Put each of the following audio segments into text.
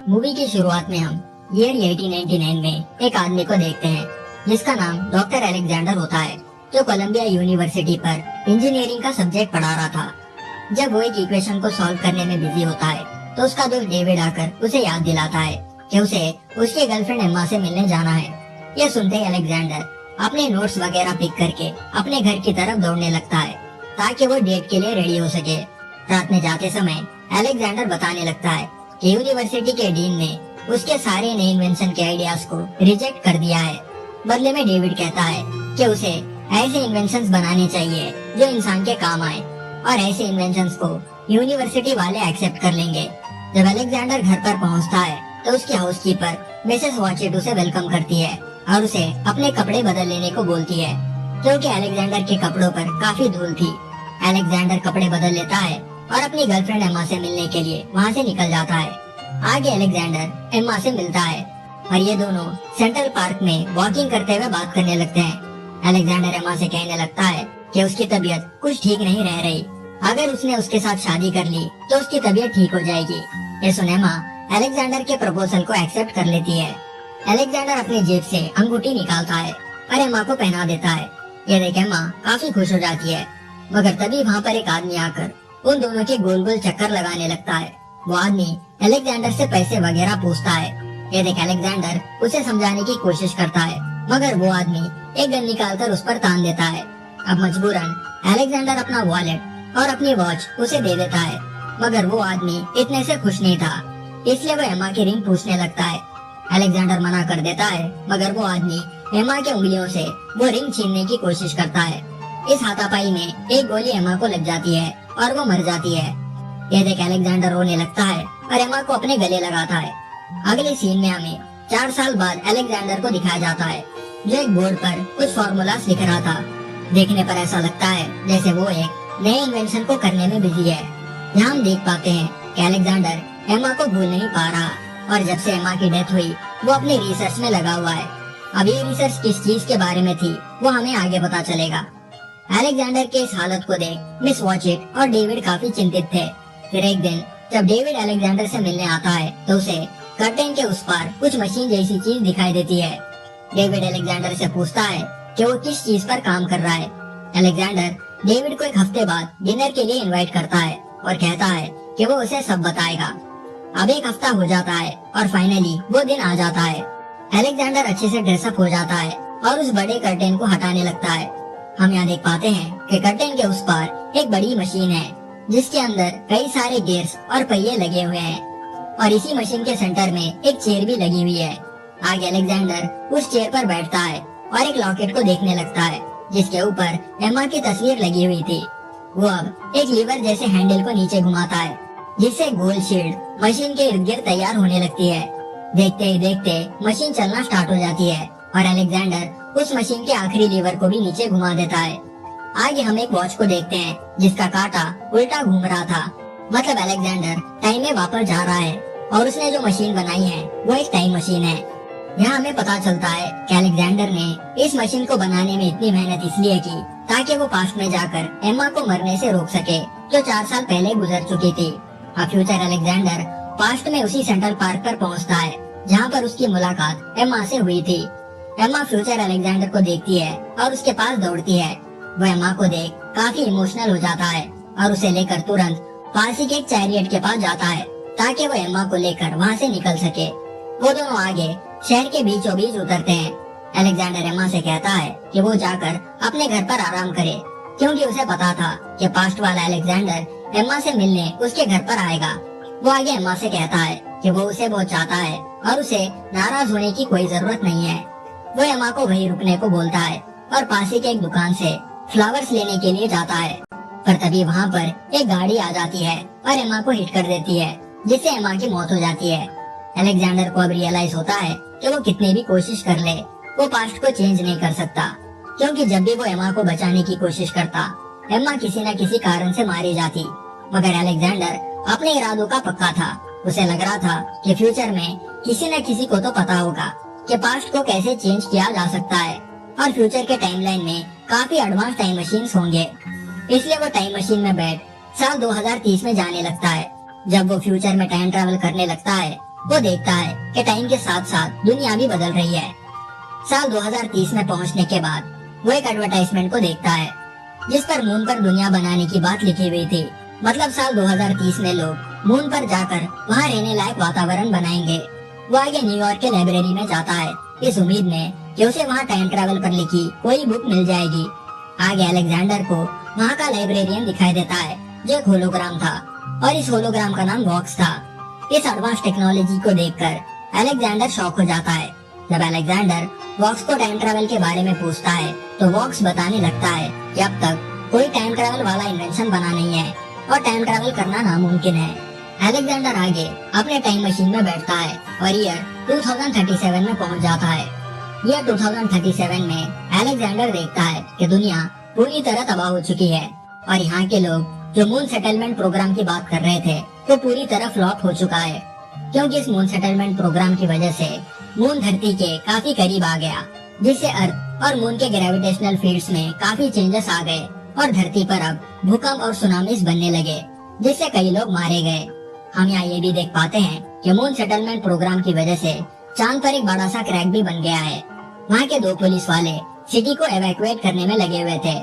Movie की शुरुआत में हम ईयर 1899 में एक आदमी को देखते हैं जिसका नाम डॉक्टर अलेक्जेंडर होता है, जो कोलंबिया यूनिवर्सिटी पर इंजीनियरिंग का सब्जेक्ट पढ़ा रहा था। जब वो एक इक्वेशन को सॉल्व करने में बिजी होता है तो उसका दोस्त डेविड आकर उसे याद दिलाता है कि उसे उसकी गर्लफ्रेंड एम्मा से मिलने जाना है। यह सुनते ही अलेक्जेंडर अपने नोट्स वगैरह पिक करके अपने घर की तरफ दौड़ने लगता है ताकि वो डेट के लिए रेडी हो सके। रात में जाते समय अलेक्जेंडर बताने लगता है कि यूनिवर्सिटी के डीन ने उसके सारे नए इन्वेंशन के आइडियाज को रिजेक्ट कर दिया है। बदले में डेविड कहता है कि उसे ऐसे इन्वेंशंस बनाने चाहिए जो इंसान के काम आए, और ऐसे इन्वेंशंस को यूनिवर्सिटी वाले एक्सेप्ट कर लेंगे। जब अलेक्जेंडर घर पर पहुंचता है तो उसकी हाउसकीपर मिसेस वॉचिट उसे वेलकम करती है और उसे अपने कपड़े बदल लेने को बोलती है, क्योंकि अलेक्जेंडर के कपड़ों पर काफी धूल थी। अलेक्जेंडर कपड़े बदल लेता है और अपनी गर्लफ्रेंड एम्मा से मिलने के लिए वहाँ से निकल जाता है। आगे अलेक्जेंडर एम्मा से मिलता है और ये दोनों सेंट्रल पार्क में वॉकिंग करते हुए बात करने लगते हैं। अलेक्जेंडर एम्मा से कहने लगता है कि उसकी तबीयत कुछ ठीक नहीं रह रही, अगर उसने उसके साथ शादी कर ली तो उसकी तबीयत ठीक हो जाएगी। ये सुन एम्मा अलेक्जेंडर के प्रपोजल को एक्सेप्ट कर लेती है। अलेक्जेंडर अपनी जेब से अंगूठी निकालता है और एम्मा को पहना देता है। ये देख एम्मा काफी खुश हो जाती है, मगर तभी वहाँ पर एक आदमी आकर उन दोनों के गोल गोल चक्कर लगाने लगता है। वो आदमी अलेक्जेंडर से पैसे वगैरह पूछता है। ये देख अलेक्जेंडर उसे समझाने की कोशिश करता है, मगर वो आदमी एक गन निकालकर उस पर तान देता है। अब मजबूरन अलेक्जेंडर अपना वॉलेट और अपनी वॉच उसे दे देता है, मगर वो आदमी इतने से खुश नहीं था, इसलिए वो एम्मा की रिंग पूछने लगता है। अलेक्जेंडर मना कर देता है, मगर वो आदमी एम्मा के उंगलियों से वो रिंग छीनने की कोशिश करता है। इस हाथापाई में एक गोली एम्मा को लग जाती है और वो मर जाती है। ये देख अलेक्जेंडर रोने लगता है और एम्मा को अपने गले लगाता है। अगले सीन में हमें 4 साल बाद अलेक्जेंडर को दिखाया जाता है, जो एक बोर्ड पर कुछ फॉर्मूलास लिख रहा था। देखने पर ऐसा लगता है जैसे वो एक नए इन्वेंशन को करने में बिजी है। यहाँ हम देख पाते हैं कि अलेक्जेंडर एम्मा को भूल नहीं पा रहा, और जब से एम्मा की डेथ हुई वो अपने रिसर्च में लगा हुआ है। अब ये रिसर्च किस चीज के बारे में थी वो हमें आगे पता चलेगा। अलेक्जेंडर के इस हालत को देख मिस वॉचिट और डेविड काफी चिंतित थे। फिर एक दिन जब डेविड अलेक्जेंडर से मिलने आता है तो उसे कर्टेन के उस पार कुछ मशीन जैसी चीज दिखाई देती है। डेविड अलेक्जेंडर से पूछता है कि वो किस चीज पर काम कर रहा है। अलेक्जेंडर डेविड को एक हफ्ते बाद डिनर के लिए इनवाइट करता है और कहता है कि वो उसे सब बताएगा। अब एक हफ्ता हो जाता है और फाइनली वो दिन आ जाता है। अलेक्जेंडर अच्छे से ड्रेसअप हो जाता है और उस बड़े कर्टेन को हटाने लगता है। हम यहाँ देख पाते हैं कि कर्टेन के उस पार एक बड़ी मशीन है जिसके अंदर कई सारे गियर्स और पहिए लगे हुए हैं, और इसी मशीन के सेंटर में एक चेयर भी लगी हुई है। आगे अलेक्जेंडर उस चेयर पर बैठता है और एक लॉकेट को देखने लगता है जिसके ऊपर एम्मा की तस्वीर लगी हुई थी। वो अब एक लीवर जैसे हैंडल को नीचे घुमाता है, जिससे गोल शील्ड मशीन के इर्द गिर्द तैयार होने लगती है। देखते ही देखते मशीन चलना स्टार्ट हो जाती है और अलेक्जेंडर उस मशीन के आखिरी लीवर को भी नीचे घुमा देता है। आगे हम एक वॉच को देखते हैं जिसका कांटा उल्टा घूम रहा था, मतलब अलेक्जेंडर टाइम में वापस जा रहा है और उसने जो मशीन बनाई है वो एक टाइम मशीन है। यहाँ हमें पता चलता है कि अलेक्जेंडर ने इस मशीन को बनाने में इतनी मेहनत इसलिए की ताकि वो पास्ट में जाकर एम्मा को मरने से रोक सके, जो 4 साल पहले गुजर चुकी थी। अब फ्यूचर अलेक्जेंडर पास्ट में उसी सेंट्रल पार्क पर पहुँचता है जहाँ पर उसकी मुलाकात एम्मा से हुई थी। एम्मा फ्यूचर अलेक्जेंडर को देखती है और उसके पास दौड़ती है। वो एम्मा को देख काफी इमोशनल हो जाता है और उसे लेकर तुरंत पास ही के एक चैरियट के पास जाता है ताकि वो एम्मा को लेकर वहाँ से निकल सके। वो दोनों आगे शहर के बीचों बीच उतरते हैं। अलेक्जेंडर एम्मा से कहता है कि वो जाकर अपने घर पर आराम करे, क्योंकि उसे पता था कि पास्ट वाला अलेक्जेंडर एम्मा से मिलने उसके घर पर आएगा। वो आगे एम्मा से कहता है कि वो उसे बहुत चाहता है और उसे नाराज होने की कोई जरूरत नहीं है। वो एम्मा को वहीं रुकने को बोलता है और पास ही के एक दुकान से फ्लावर्स लेने के लिए जाता है, पर तभी वहाँ पर एक गाड़ी आ जाती है और एम्मा को हिट कर देती है, जिससे एम्मा की मौत हो जाती है। अलेक्जेंडर को अब रियलाइज होता है कि वो कितनी भी कोशिश कर ले वो पास्ट को चेंज नहीं कर सकता, क्योंकि जब भी वो एम्मा को बचाने की कोशिश करता एम्मा किसी न किसी कारण से मारी जाती। मगर अलेक्जेंडर अपने इरादों का पक्का था। उसे लग रहा था कि फ्यूचर में किसी न किसी को तो पता होगा कि पास्ट को कैसे चेंज किया जा सकता है, और फ्यूचर के टाइमलाइन में काफी एडवांस टाइम मशीन्स होंगे। इसलिए वो टाइम मशीन में बैठ साल 2030 में जाने लगता है। जब वो फ्यूचर में टाइम ट्रैवल करने लगता है वो देखता है कि टाइम के साथ साथ दुनिया भी बदल रही है। साल 2030 में पहुंचने के बाद वो एक एडवर्टाइजमेंट को देखता है जिस पर मून पर दुनिया बनाने की बात लिखी हुई थी। मतलब साल 2030 में लोग मून पर जाकर वहाँ रहने लायक वातावरण बनाएंगे। वो आगे न्यूयॉर्क के लाइब्रेरी में जाता है इस उम्मीद में कि उसे वहाँ टाइम ट्रैवल पर लिखी कोई बुक मिल जाएगी। आगे अलेक्जेंडर को वहाँ का लाइब्रेरियन दिखाई देता है जो एक होलोग्राम था और इस होलोग्राम का नाम वॉक्स था। इस एडवांस टेक्नोलॉजी को देखकर अलेक्जेंडर शॉक हो जाता है। जब अलेक्जेंडर वॉक्स को टाइम ट्रैवल के बारे में पूछता है तो वॉक्स बताने लगता है कि अब तक कोई टाइम ट्रैवल वाला इन्वेंशन बना नहीं है और टाइम ट्रैवल करना नामुमकिन है। अलेक्जेंडर आगे अपने टाइम मशीन में बैठता है और ईयर 2037 में पहुंच जाता है। ईयर 2037 में अलेक्जेंडर देखता है कि दुनिया पूरी तरह तबाह हो चुकी है और यहाँ के लोग जो मून सेटलमेंट प्रोग्राम की बात कर रहे थे वो पूरी तरह फ्लॉप हो चुका है, क्योंकि इस मून सेटलमेंट प्रोग्राम की वजह से मून धरती के काफी करीब आ गया, जिससे अर्थ और मून के ग्रेविटेशनल फील्ड्स में काफी चेंजेस आ गए और धरती पर अब भूकंप और सुनामीज बनने लगे, जिससे कई लोग मारे गए। हम यहाँ ये भी देख पाते हैं कि मून सेटलमेंट प्रोग्राम की वजह से चांद पर एक बड़ा सा क्रैक भी बन गया है। वहाँ के 2 पुलिस वाले सिटी को एवैक्यूएट करने में लगे हुए थे,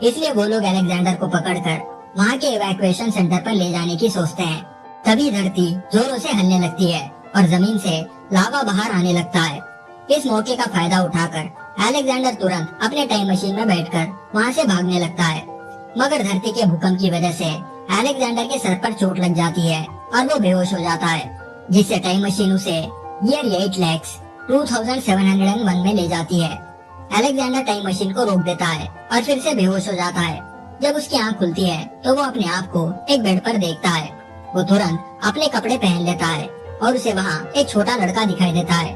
इसलिए वो लोग अलेक्जेंडर को पकड़कर वहाँ के एवैक्यूएशन सेंटर पर ले जाने की सोचते हैं। तभी धरती जोरों से हिलने लगती है और जमीन से लावा बाहर आने लगता है। इस मौके का फायदा उठाकर अलेक्जेंडर तुरंत अपने टाइम मशीन में बैठकर वहाँ से भागने लगता है, मगर धरती के भूकंप की वजह से अलेक्जेंडर के सर पर चोट लग जाती है और वो बेहोश हो जाता है, जिससे टाइम मशीन उसे ईयर 8,2701 में ले जाती है। अलेक्जेंडर टाइम मशीन को रोक देता है और फिर से बेहोश हो जाता है। जब उसकी आंख खुलती है तो वो अपने आप को एक बेड पर देखता है। वो तुरंत अपने कपड़े पहन लेता है और उसे वहाँ एक छोटा लड़का दिखाई देता है।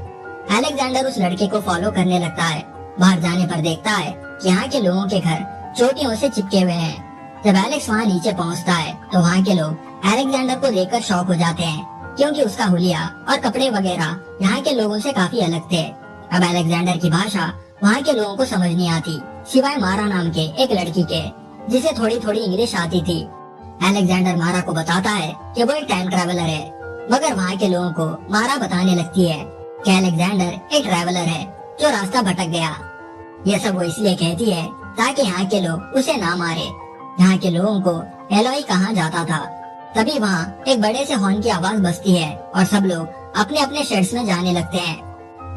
अलेक्जेंडर उस लड़के को फॉलो करने लगता है। बाहर जाने पर देखता है कि यहाँ के लोगों के घर चोटियों से चिपके हुए हैं। जब एलेक्स वहाँ नीचे पहुँचता है तो वहाँ के लोग अलेक्जेंडर को देखकर शॉक हो जाते हैं, क्योंकि उसका हुलिया और कपड़े वगैरह यहाँ के लोगों से काफी अलग थे। अब अलेक्जेंडर की भाषा वहाँ के लोगों को समझ नहीं आती, सिवाय मारा नाम के एक लड़की के, जिसे थोड़ी थोड़ी इंग्लिश आती थी। अलेक्जेंडर मारा को बताता है कि वो एक टाइम ट्रैवलर है, मगर वहाँ के लोगों को मारा बताने लगती है कि अलेक्जेंडर एक ट्रैवलर है जो रास्ता भटक गया। ये सब वो इसलिए कहती है ताकि यहाँ के लोग उसे ना मारे। यहाँ के लोगों को एलोई कहाँ जाता था। तभी वहाँ एक बड़े से हॉर्न की आवाज बजती है और सब लोग अपने अपने शेड्स में जाने लगते हैं।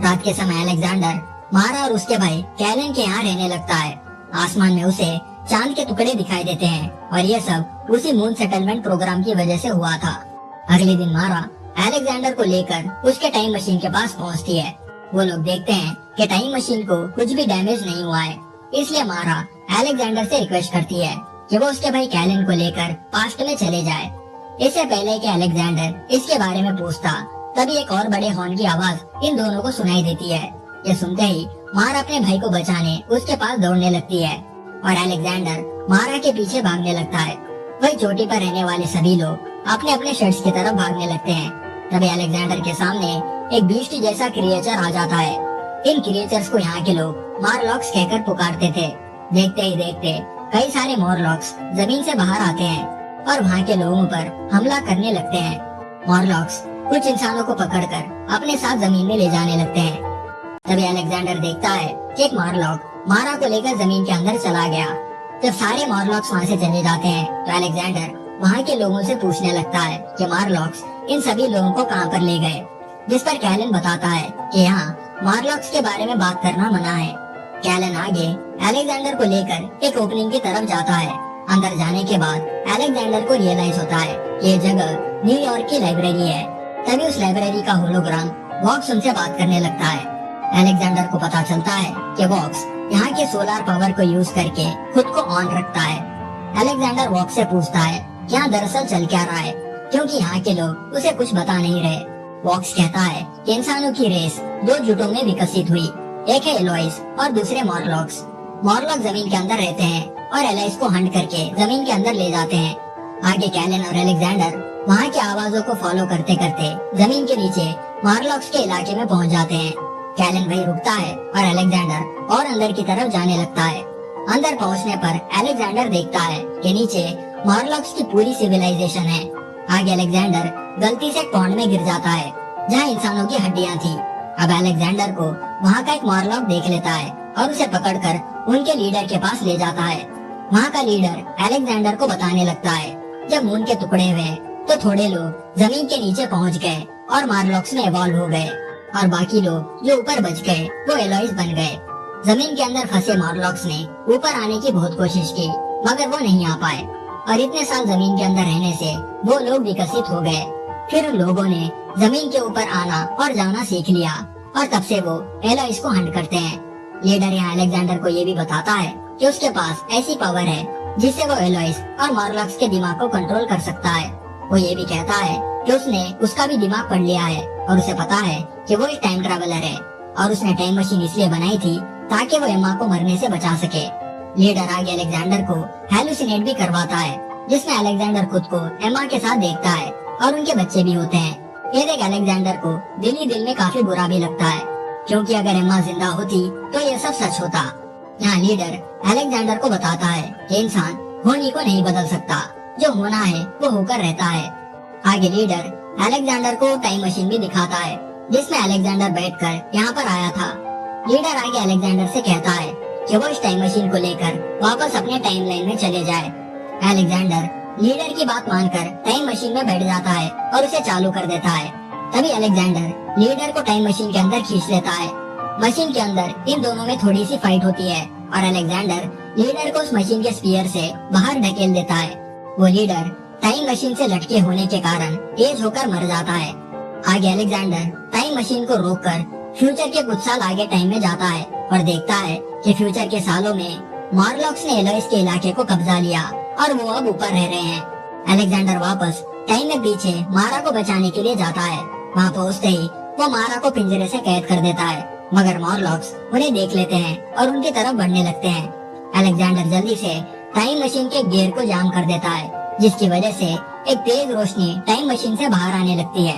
रात के समय अलेक्जेंडर मारा और उसके भाई कैलन के यहाँ रहने लगता है। आसमान में उसे चांद के टुकड़े दिखाई देते हैं और ये सब उसी मून सेटलमेंट प्रोग्राम की वजह से हुआ था। अगले दिन मारा अलेक्जेंडर को लेकर उसके टाइम मशीन के पास पहुंचती है। वो लोग देखते हैं कि टाइम मशीन को कुछ भी डैमेज नहीं हुआ है, इसलिए मारा अलेक्जेंडर से रिक्वेस्ट करती है कि वो उसके भाई कैलन को लेकर पास्ट में चले जाए। इससे पहले कि अलेक्जेंडर इसके बारे में पूछता, तभी एक और बड़े हॉर्न की आवाज इन दोनों को सुनाई देती है। ये सुनते ही मारा अपने भाई को बचाने उसके पास दौड़ने लगती है और अलेक्जेंडर मारा के पीछे भागने लगता है। वही चोटी पर रहने वाले सभी लोग अपने अपने शर्ट्स की तरफ भागने लगते हैं। तभी अलेक्जेंडर के सामने एक बीस्ट जैसा क्रिएचर आ जाता है। इन क्रिएचर्स को यहाँ के लोग मॉरलॉक्स कहकर पुकारते थे। देखते ही देखते कई सारे मॉरलॉक्स जमीन से बाहर आते हैं और वहाँ के लोगों पर हमला करने लगते हैं। मॉरलॉक्स कुछ इंसानों को पकड़कर अपने साथ जमीन में ले जाने लगते हैं। तभी अलेक्जेंडर देखता है कि एक मॉरलॉक मारा को लेकर जमीन के अंदर चला गया। जब सारे मॉरलॉक्स वहाँ से चले जाते हैं तो अलेक्जेंडर वहाँ के लोगों से पूछने लगता है कि मॉरलॉक्स इन सभी लोगों को कहाँ पर ले गए, जिस पर कैलन बताता है कि यहाँ मॉरलॉक्स के बारे में बात करना मना है। कैलन आगे अलेक्जेंडर को लेकर एक ओपनिंग की तरफ जाता है। अंदर जाने के बाद अलेक्जेंडर को रियलाइज होता है कि ये जगह न्यूयॉर्क की लाइब्रेरी है। तभी उस लाइब्रेरी का होलोग्राम वॉक्स उनसे बात करने लगता है। अलेक्जेंडर को पता चलता है कि वॉक्स यहाँ के सोलर पावर को यूज करके खुद को ऑन रखता है। अलेक्जेंडर वॉक्स से पूछता है कि यहाँ दरअसल चल क्या रहा है, क्योंकि यहाँ के लोग उसे कुछ बता नहीं रहे। वॉक्स कहता है कि इंसानों की रेस 2 जुटों में विकसित हुई, एक है एलोइस और दूसरे मॉरलॉक्स। मॉरलॉक जमीन के अंदर रहते हैं और एलोइस को हंट करके जमीन के अंदर ले जाते हैं। आगे कैलन और अलेक्जेंडर वहाँ की आवाजों को फॉलो करते करते जमीन के नीचे मॉरलॉक्स के इलाके में पहुँच जाते हैं। कैलन वहीं रुकता है और अलेक्जेंडर और अंदर की तरफ जाने लगता है। अंदर पहुंचने पर अलेक्जेंडर देखता है कि नीचे मॉरलॉक्स की पूरी सिविलाइजेशन है। आगे अलेक्जेंडर गलती से एक पॉन्ड में गिर जाता है। जहाँ इंसानों की हड्डियाँ थी। अब अलेक्जेंडर को वहाँ का एक मॉरलॉक देख लेता है और उसे पकड़कर उनके लीडर के पास ले जाता है। वहाँ का लीडर अलेक्जेंडर को बताने लगता है, जब मून के टुकड़े हुए तो थोड़े लोग जमीन के नीचे पहुँच गए और मॉरलॉक्स में इवॉल्व हो गए, और बाकी लोग जो ऊपर बच गए वो एलॉयज बन गए। जमीन के अंदर फंसे मॉरलॉक्स ने ऊपर आने की बहुत कोशिश की, मगर वो नहीं आ पाए, और इतने साल जमीन के अंदर रहने से वो लोग विकसित हो गए। फिर उन लोगों ने जमीन के ऊपर आना और जाना सीख लिया, और तब से वो एलॉयज को हंट करते हैं। लीडर यहाँ अलेक्जेंडर को ये भी बताता है कि उसके पास ऐसी पावर है जिससे वो एलॉयज और मॉरलॉक्स के दिमाग को कंट्रोल कर सकता है। वो ये भी कहता है कि उसने उसका भी दिमाग पढ़ लिया है, और उसे पता है कि वो एक टाइम ट्रैवलर है, और उसने टाइम मशीन इसलिए बनाई थी ताकि वो एम्मा को मरने से बचा सके। लीडर आगे अलेक्जेंडर को हेलुसिनेट भी करवाता है, जिसमें अलेक्जेंडर खुद को एम्मा के साथ देखता है और उनके बच्चे भी होते हैं। ये देख अलेक्जेंडर को दिल ही दिल में काफी बुरा भी लगता है, क्योंकि अगर एम्मा जिंदा होती तो ये सब सच होता। यहाँ लीडर अलेक्जेंडर को बताता है कि इंसान होनी को नहीं बदल सकता, जो होना है वो होकर रहता है। आगे लीडर अलेक्जेंडर को टाइम मशीन भी दिखाता है, जिसमें अलेक्जेंडर बैठकर यहाँ पर आया था। लीडर आगे अलेक्जेंडर से कहता है कि वो इस टाइम मशीन को लेकर वापस अपने टाइम लाइन में चले जाए। अलेक्जेंडर लीडर की बात मानकर टाइम मशीन में बैठ जाता है और उसे चालू कर देता है। तभी अलेक्जेंडर लीडर को टाइम मशीन के अंदर खींच लेता है। मशीन के अंदर इन दोनों में थोड़ी सी फाइट होती है, और अलेक्जेंडर लीडर को उस मशीन के स्पीयर से बाहर ढकेल देता है। वो लीडर टाइम मशीन से लटके होने के कारण एज होकर मर जाता है। आगे अलेक्जेंडर टाइम मशीन को रोककर फ्यूचर के कुछ साल आगे टाइम में जाता है और देखता है कि फ्यूचर के सालों में मॉरलॉक्स ने एलोइस के इलाके को कब्जा लिया और वो अब ऊपर रह रहे हैं। अलेक्जेंडर वापस टाइम में पीछे मारा को बचाने के लिए जाता है। वहाँ पहुँचते ही वो मारा को पिंजरे से कैद कर देता है, मगर मॉरलॉक्स उन्हें देख लेते हैं और उनकी तरफ बढ़ने लगते हैं। अलेक्जेंडर जल्दी से टाइम मशीन के गियर को जाम कर देता है, जिसकी वजह से एक तेज रोशनी टाइम मशीन से बाहर आने लगती है।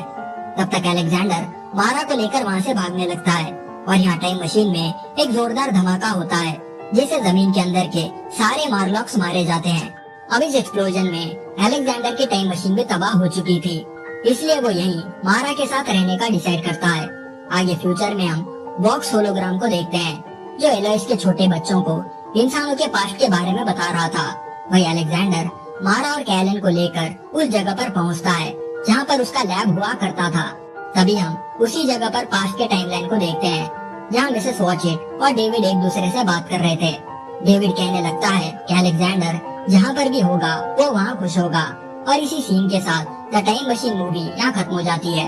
तब तक अलेक्जेंडर मारा को लेकर वहाँ से भागने लगता है, और यहाँ टाइम मशीन में एक जोरदार धमाका होता है, जिससे जमीन के अंदर के सारे मॉरलॉक्स मारे जाते हैं। अब इस एक्सप्लोजन में अलेक्जेंडर की टाइम मशीन भी तबाह हो चुकी थी, इसलिए वो यहीं मारा के साथ रहने का डिसाइड करता है। आगे फ्यूचर में हम बॉक्स होलोग्राम को देखते हैं, जो एलोइस के छोटे बच्चों को इंसानों के पास्ट के बारे में बता रहा था। वही अलेक्जेंडर मारा और कैलन को लेकर उस जगह पर पहुंचता है जहां पर उसका लैब हुआ करता था। तभी हम उसी जगह पर पास्ट के टाइमलाइन को देखते हैं, जहां मिसेस वॉचिट और डेविड एक दूसरे से बात कर रहे थे। डेविड कहने लगता है कि अलेक्जेंडर जहां पर भी होगा वो वहां खुश होगा, और इसी सीन के साथ द टाइम मशीन मूवी यहाँ खत्म हो जाती है।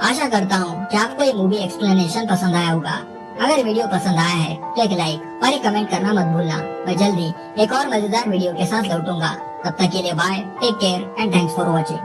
आशा करता हूँ कि आपको ये मूवी एक्सप्लेनेशन पसंद आया होगा। अगर वीडियो पसंद आया है तो एक लाइक और एक कमेंट करना मत भूलना। मैं जल्दी एक और मजेदार वीडियो के साथ लौटूंगा। तब तक के लिए bye, take care and thanks for watching.